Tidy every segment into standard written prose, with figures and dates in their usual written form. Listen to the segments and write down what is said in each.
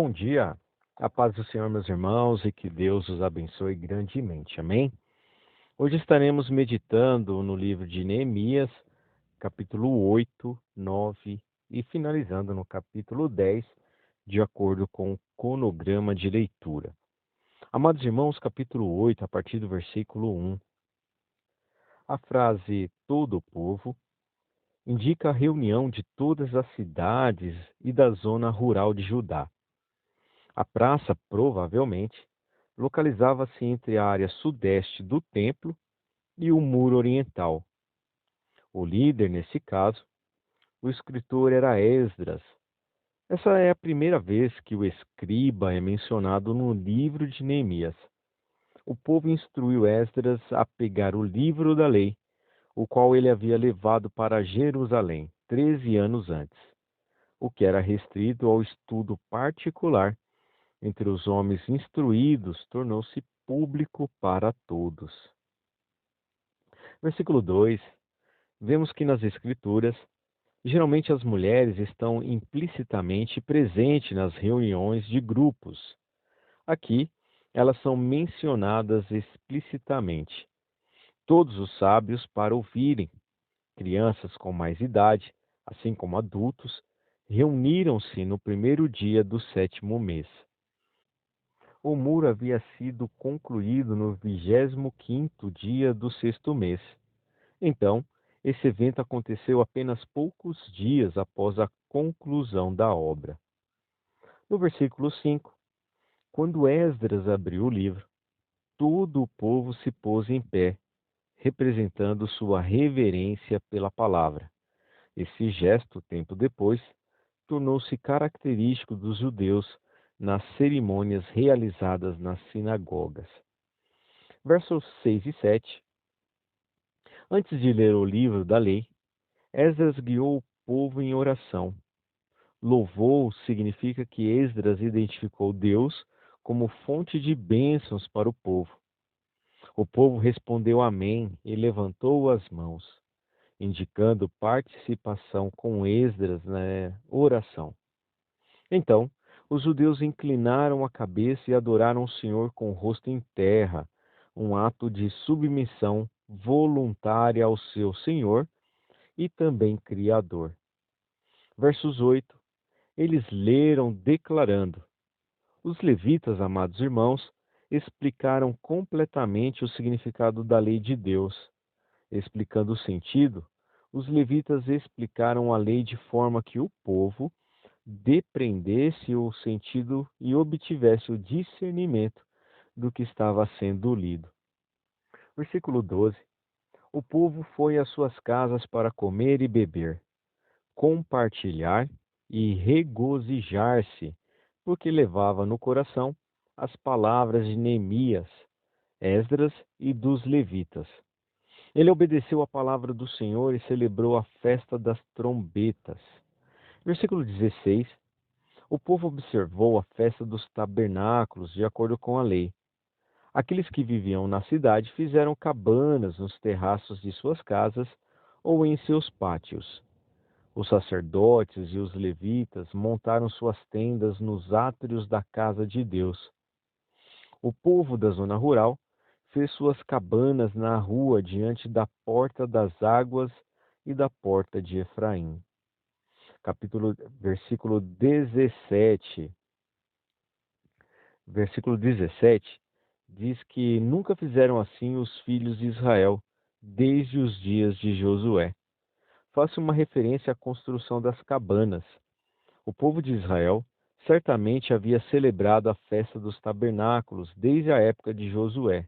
Bom dia, a paz do Senhor, meus irmãos, e que Deus os abençoe grandemente. Amém? Hoje estaremos meditando no livro de Neemias, capítulo 8, 9 e finalizando no capítulo 10, de acordo com o cronograma de leitura. Amados irmãos, capítulo 8, a partir do versículo 1. A frase todo o povo indica a reunião de todas as cidades e da zona rural de Judá. A praça, provavelmente, localizava-se entre a área sudeste do templo e o muro oriental. O líder, nesse caso, o escritor era Esdras. Essa é a primeira vez que o escriba é mencionado no livro de Neemias. O povo instruiu Esdras a pegar o livro da lei, o qual ele havia levado para Jerusalém 13 anos antes, o que era restrito ao estudo particular entre os homens instruídos, tornou-se público para todos. Versículo 2. Vemos que nas Escrituras, geralmente as mulheres estão implicitamente presentes nas reuniões de grupos. Aqui, elas são mencionadas explicitamente. Todos os sábios para ouvirem. Crianças com mais idade, assim como adultos, reuniram-se no primeiro dia do 7º mês. O muro havia sido concluído no 25º dia do 6º mês. Então, esse evento aconteceu apenas poucos dias após a conclusão da obra. No versículo 5, quando Esdras abriu o livro, todo o povo se pôs em pé, representando sua reverência pela palavra. Esse gesto, tempo depois, tornou-se característico dos judeus nas cerimônias realizadas nas sinagogas. Versos 6 e 7. Antes de ler o livro da lei, Esdras guiou o povo em oração. Louvou significa que Esdras identificou Deus como fonte de bênçãos para o povo. O povo respondeu amém e levantou as mãos, indicando participação com Esdras na oração. Então, os judeus inclinaram a cabeça e adoraram o Senhor com o rosto em terra, um ato de submissão voluntária ao seu Senhor e também Criador. Versos 8. Eles leram declarando: os levitas, amados irmãos, explicaram completamente o significado da lei de Deus. Explicando o sentido, os levitas explicaram a lei de forma que o povo depreendesse o sentido e obtivesse o discernimento do que estava sendo lido. Versículo 12. O povo foi às suas casas para comer e beber, compartilhar e regozijar-se, porque levava no coração as palavras de Neemias, Esdras e dos levitas. Ele obedeceu à palavra do Senhor e celebrou a festa das trombetas. Versículo 16. O povo observou a festa dos tabernáculos de acordo com a lei. Aqueles que viviam na cidade fizeram cabanas nos terraços de suas casas ou em seus pátios. Os sacerdotes e os levitas montaram suas tendas nos átrios da casa de Deus. O povo da zona rural fez suas cabanas na rua diante da porta das águas e da porta de Efraim. Versículo 17. Versículo 17 diz que nunca fizeram assim os filhos de Israel, desde os dias de Josué. Faça uma referência à construção das cabanas. O povo de Israel certamente havia celebrado a festa dos tabernáculos desde a época de Josué.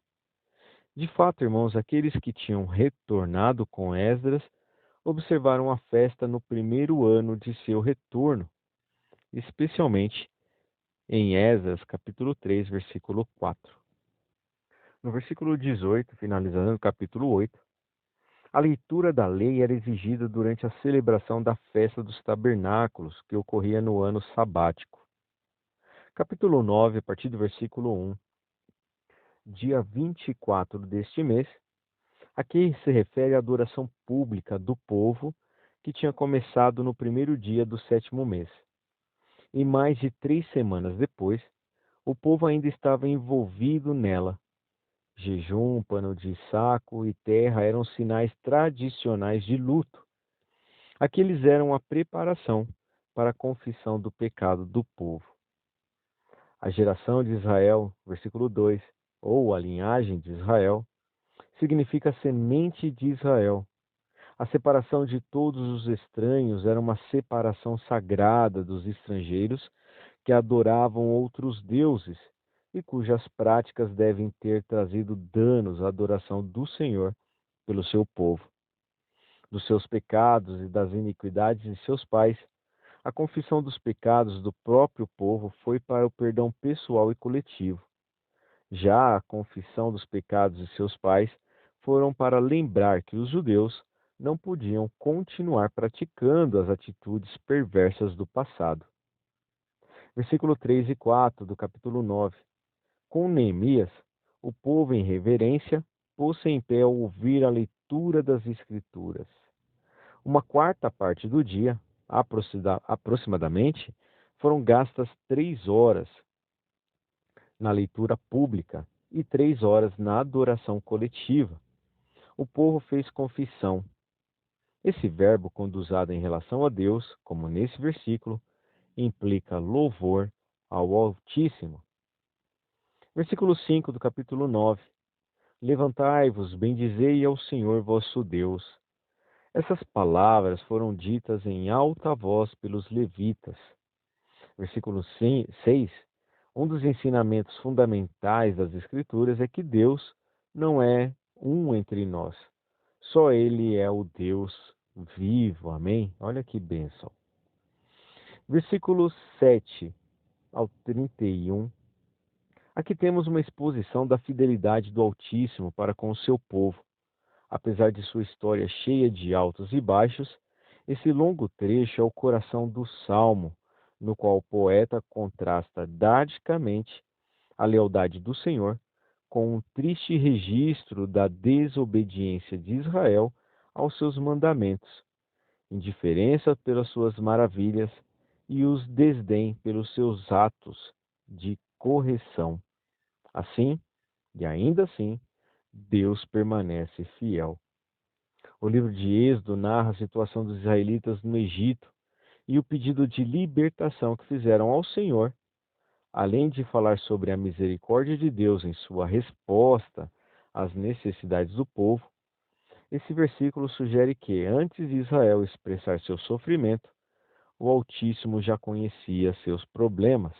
De fato, irmãos, aqueles que tinham retornado com Esdras observaram a festa no primeiro ano de seu retorno, especialmente em Esdras, capítulo 3, versículo 4. No versículo 18, finalizando o capítulo 8, a leitura da lei era exigida durante a celebração da festa dos tabernáculos, que ocorria no ano sabático. Capítulo 9, a partir do versículo 1. Dia 24 deste mês, aqui se refere à adoração pública do povo que tinha começado no primeiro dia do 7º mês. E mais de 3 semanas depois, o povo ainda estava envolvido nela. Jejum, pano de saco e terra eram sinais tradicionais de luto. Aqueles eram a preparação para a confissão do pecado do povo. A geração de Israel, versículo 2, ou a linhagem de Israel, significa semente de Israel. A separação de todos os estranhos era uma separação sagrada dos estrangeiros que adoravam outros deuses e cujas práticas devem ter trazido danos à adoração do Senhor pelo seu povo. Dos seus pecados e das iniquidades de seus pais, a confissão dos pecados do próprio povo foi para o perdão pessoal e coletivo. Já a confissão dos pecados de seus pais foram para lembrar que os judeus não podiam continuar praticando as atitudes perversas do passado. Versículo 3 e 4 do capítulo 9. Com Neemias, o povo em reverência pôs-se em pé ao ouvir a leitura das Escrituras. Uma quarta parte do dia, aproximadamente, foram gastas 3 horas na leitura pública e 3 horas na adoração coletiva. O povo fez confissão. Esse verbo, quando usado em relação a Deus, como nesse versículo, implica louvor ao Altíssimo. Versículo 5 do capítulo 9. Levantai-vos, bendizei ao Senhor vosso Deus. Essas palavras foram ditas em alta voz pelos levitas. Versículo 6. Um dos ensinamentos fundamentais das Escrituras é que Deus não é um entre nós. Só Ele é o Deus vivo. Amém? Olha que bênção. Versículos 7 ao 31. Aqui temos uma exposição da fidelidade do Altíssimo para com o seu povo. Apesar de sua história cheia de altos e baixos, esse longo trecho é o coração do Salmo, no qual o poeta contrasta drasticamente a lealdade do Senhor com um triste registro da desobediência de Israel aos seus mandamentos, indiferença pelas suas maravilhas e os desdém pelos seus atos de correção. Assim, e ainda assim, Deus permanece fiel. O livro de Êxodo narra a situação dos israelitas no Egito e o pedido de libertação que fizeram ao Senhor, além de falar sobre a misericórdia de Deus em sua resposta às necessidades do povo. Esse versículo sugere que, antes de Israel expressar seu sofrimento, o Altíssimo já conhecia seus problemas.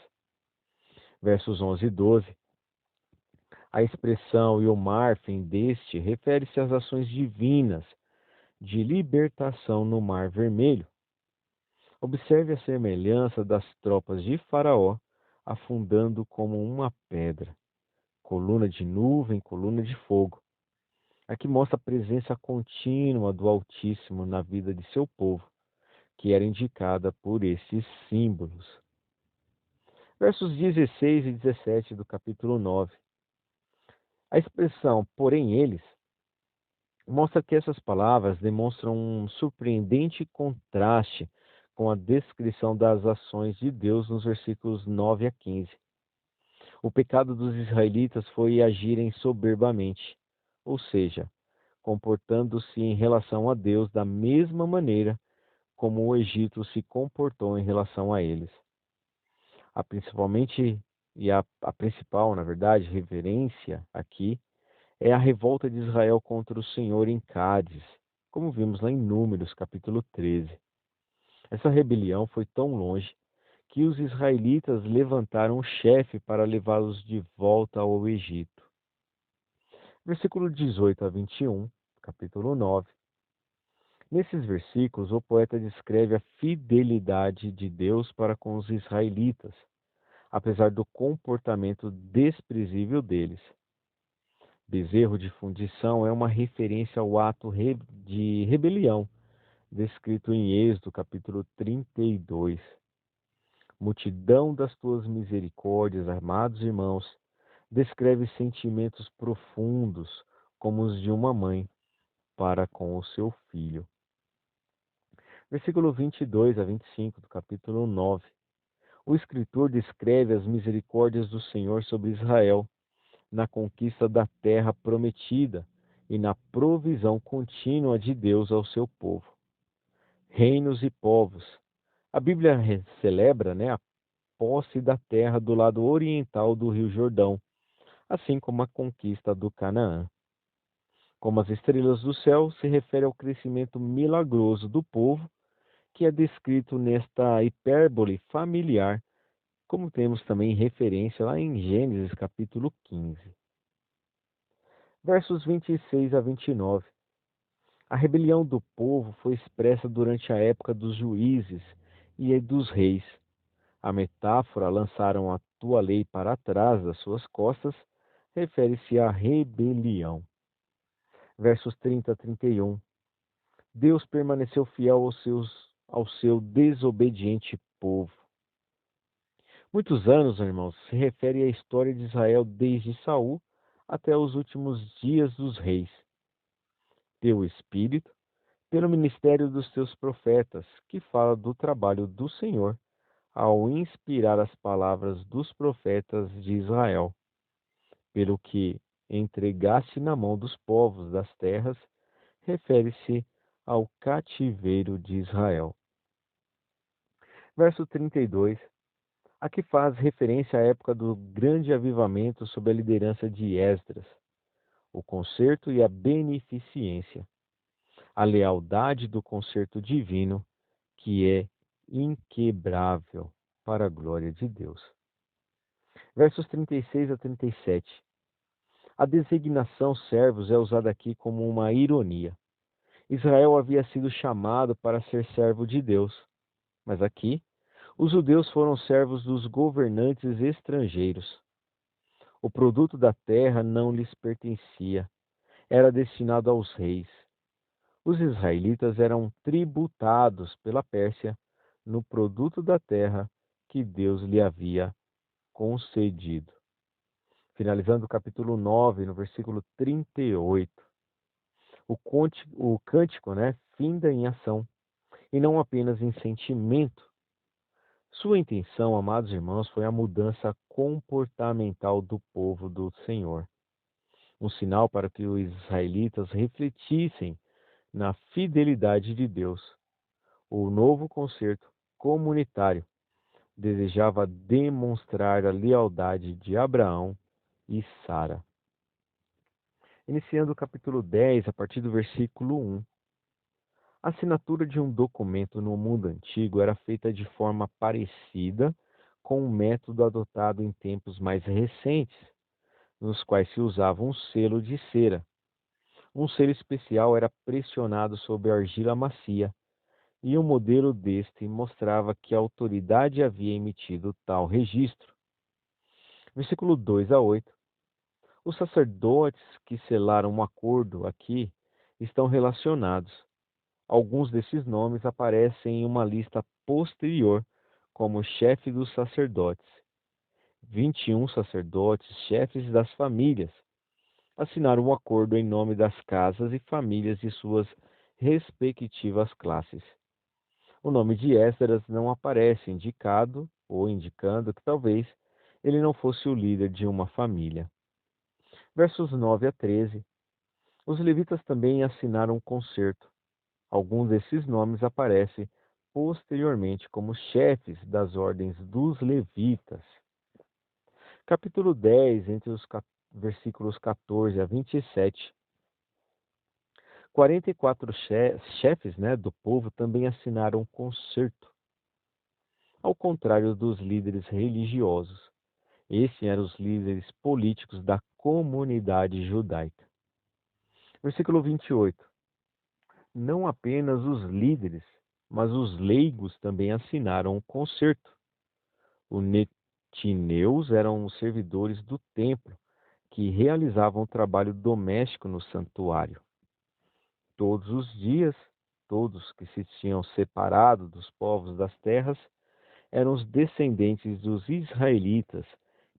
Versos 11 e 12. A expressão Yomarfim deste refere-se às ações divinas de libertação no Mar Vermelho. Observe a semelhança das tropas de Faraó afundando como uma pedra, coluna de nuvem, coluna de fogo. Aqui mostra a presença contínua do Altíssimo na vida de seu povo, que era indicada por esses símbolos. Versos 16 e 17 do capítulo 9. A expressão, porém eles, mostra que essas palavras demonstram um surpreendente contraste com a descrição das ações de Deus nos versículos 9 a 15. O pecado dos israelitas foi agirem soberbamente, ou seja, comportando-se em relação a Deus da mesma maneira como o Egito se comportou em relação a eles. A principal, na verdade, reverência aqui é a revolta de Israel contra o Senhor em Cádiz, como vimos lá em Números, capítulo 13. Essa rebelião foi tão longe que os israelitas levantaram um chefe para levá-los de volta ao Egito. Versículo 18 a 21, capítulo 9. Nesses versículos, o poeta descreve a fidelidade de Deus para com os israelitas, apesar do comportamento desprezível deles. Bezerro de fundição é uma referência ao ato de rebelião, descrito em Êxodo, capítulo 32. Multidão das tuas misericórdias, amados irmãos, descreve sentimentos profundos, como os de uma mãe para com o seu filho. Versículo 22 a 25 do capítulo 9. O escritor descreve as misericórdias do Senhor sobre Israel na conquista da terra prometida e na provisão contínua de Deus ao seu povo. Reinos e povos. A Bíblia celebra, a posse da terra do lado oriental do Rio Jordão, assim como a conquista do Canaã. Como as estrelas do céu, se refere ao crescimento milagroso do povo, que é descrito nesta hipérbole familiar, como temos também referência lá em Gênesis capítulo 15. Versos 26 a 29. A rebelião do povo foi expressa durante a época dos juízes e dos reis. A metáfora "lançaram a tua lei para trás das suas costas" refere-se à rebelião. Versos 30 a 31. Deus permaneceu fiel ao seu desobediente povo. Muitos anos, irmãos, se refere à história de Israel desde Saul até os últimos dias dos reis. Teu Espírito, pelo ministério dos teus profetas, que fala do trabalho do Senhor, ao inspirar as palavras dos profetas de Israel, pelo que entregaste na mão dos povos das terras, refere-se ao cativeiro de Israel. Verso 32. Aqui faz referência à época do grande avivamento sob a liderança de Esdras, o conserto e a beneficência, a lealdade do conserto divino, que é inquebrável para a glória de Deus. Versos 36 a 37. A designação servos é usada aqui como uma ironia. Israel havia sido chamado para ser servo de Deus, mas aqui os judeus foram servos dos governantes estrangeiros. O produto da terra não lhes pertencia, era destinado aos reis. Os israelitas eram tributados pela Pérsia no produto da terra que Deus lhe havia concedido. Finalizando o capítulo 9, no versículo 38. O cântico, finda em ação, e não apenas em sentimento. Sua intenção, amados irmãos, foi a mudança comportamental do povo do Senhor. Um sinal para que os israelitas refletissem na fidelidade de Deus. O novo concerto comunitário desejava demonstrar a lealdade de Abraão e Sara. Iniciando o capítulo 10, a partir do versículo 1. A assinatura de um documento no mundo antigo era feita de forma parecida com o método adotado em tempos mais recentes, nos quais se usava um selo de cera. Um selo especial era pressionado sobre a argila macia, e o modelo deste mostrava que a autoridade havia emitido tal registro. Versículo 2 a 8. Os sacerdotes que selaram um acordo aqui estão relacionados. Alguns desses nomes aparecem em uma lista posterior como chefe dos sacerdotes. 21 sacerdotes, chefes das famílias, assinaram um acordo em nome das casas e famílias de suas respectivas classes. O nome de Esdras não aparece indicando que talvez ele não fosse o líder de uma família. Versos 9 a 13. Os levitas também assinaram um concerto. Alguns desses nomes aparecem posteriormente como chefes das ordens dos levitas. Capítulo 10, entre os versículos 14 a 27. 44 chefes do povo também assinaram um concerto. Ao contrário dos líderes religiosos, esses eram os líderes políticos da comunidade judaica. Versículo 28. Não apenas os líderes, mas os leigos também assinaram o concerto. Os netineus eram os servidores do templo, que realizavam o trabalho doméstico no santuário. Todos os dias, todos que se tinham separado dos povos das terras, eram os descendentes dos israelitas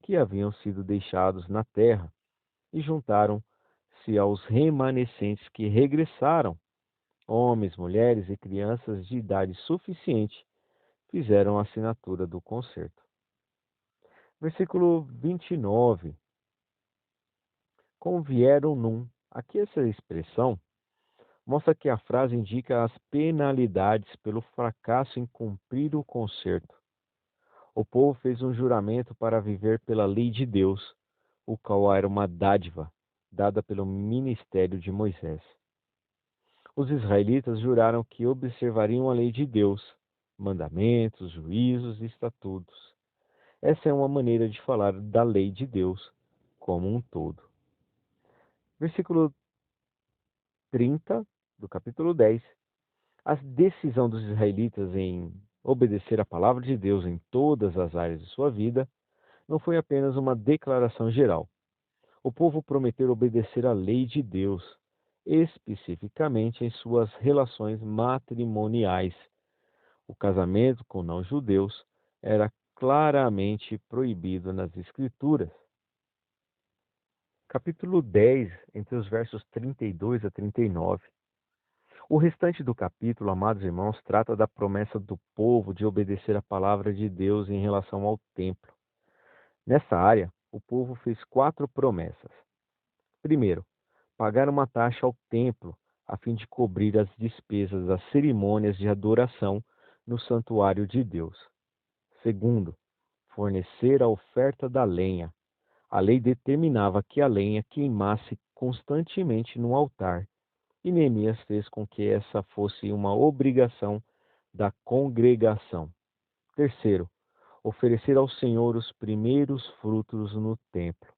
que haviam sido deixados na terra e juntaram-se aos remanescentes que regressaram. Homens, mulheres e crianças de idade suficiente fizeram a assinatura do concerto. Versículo 29. Convieram num. Aqui essa expressão mostra que a frase indica as penalidades pelo fracasso em cumprir o concerto. O povo fez um juramento para viver pela lei de Deus, o qual era uma dádiva dada pelo ministério de Moisés. Os israelitas juraram que observariam a lei de Deus, mandamentos, juízos e estatutos. Essa é uma maneira de falar da lei de Deus como um todo. Versículo 30 do capítulo 10. A decisão dos israelitas em obedecer a palavra de Deus em todas as áreas de sua vida não foi apenas uma declaração geral. O povo prometeu obedecer à lei de Deus, especificamente em suas relações matrimoniais. O casamento com não-judeus era claramente proibido nas Escrituras. Capítulo 10, entre os versos 32 a 39. O restante do capítulo, amados irmãos, trata da promessa do povo de obedecer a palavra de Deus em relação ao templo. Nessa área, o povo fez 4 promessas. Primeiro, pagar uma taxa ao templo, a fim de cobrir as despesas das cerimônias de adoração no santuário de Deus. Segundo, fornecer a oferta da lenha. A lei determinava que a lenha queimasse constantemente no altar, e Neemias fez com que essa fosse uma obrigação da congregação. Terceiro, oferecer ao Senhor os primeiros frutos no templo.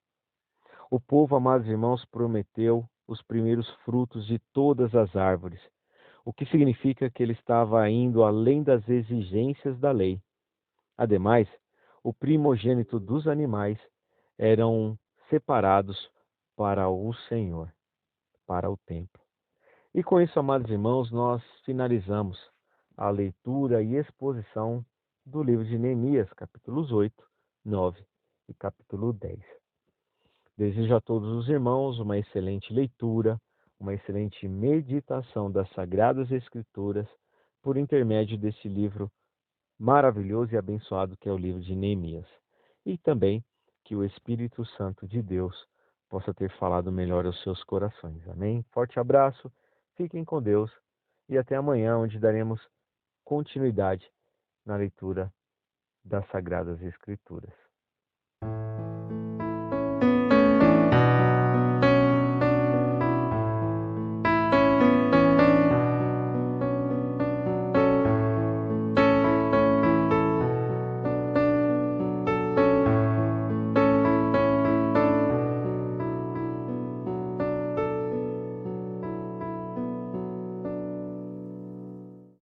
O povo, amados irmãos, prometeu os primeiros frutos de todas as árvores, o que significa que ele estava indo além das exigências da lei. Ademais, o primogênito dos animais eram separados para o Senhor, para o templo. E com isso, amados irmãos, nós finalizamos a leitura e exposição do livro de Neemias, capítulos 8, 9 e capítulo 10. Desejo a todos os irmãos uma excelente leitura, uma excelente meditação das Sagradas Escrituras por intermédio desse livro maravilhoso e abençoado que é o livro de Neemias. E também que o Espírito Santo de Deus possa ter falado melhor aos seus corações. Amém? Forte abraço, fiquem com Deus e até amanhã, onde daremos continuidade na leitura das Sagradas Escrituras.